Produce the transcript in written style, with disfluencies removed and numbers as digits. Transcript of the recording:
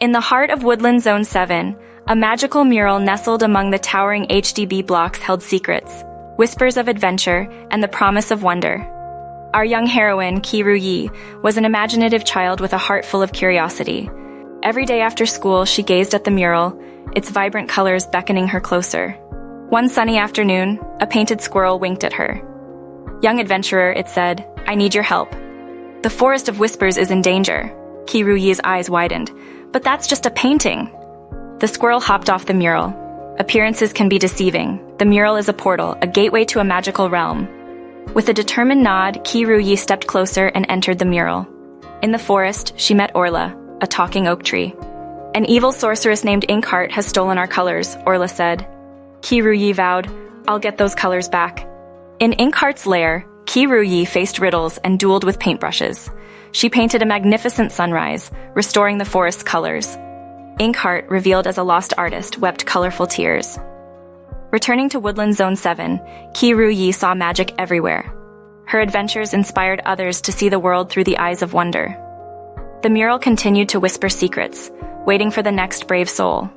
In the heart of Woodlands Zone 7, a magical mural nestled among the towering HDB blocks held secrets, whispers of adventure, and the promise of wonder. Our young heroine, Kee RouYih, was an imaginative child with a heart full of curiosity. Every day after school, she gazed at the mural, its vibrant colors beckoning her closer. One sunny afternoon, a painted squirrel winked at her. "Young adventurer," it said, "I need your help. The Forest of Whispers is in danger." Kee RouYih's eyes widened. "But that's just a painting." The squirrel hopped off the mural. Appearances can be deceiving. The mural is a portal, a gateway to a magical realm. With a determined nod, Kee RouYih stepped closer and entered the mural. In the forest, she met Orla, a talking oak tree. "An evil sorceress named Inkheart has stolen our colors," Orla said. Kee RouYih vowed, "I'll get those colors back." In Inkheart's lair, Kee RouYih faced riddles and dueled with paintbrushes. She painted a magnificent sunrise, restoring the forest's colors. Inkheart, revealed as a lost artist, wept colorful tears. Returning to Woodlands Zone 7, Kee RouYih saw magic everywhere. Her adventures inspired others to see the world through the eyes of wonder. The mural continued to whisper secrets, waiting for the next brave soul.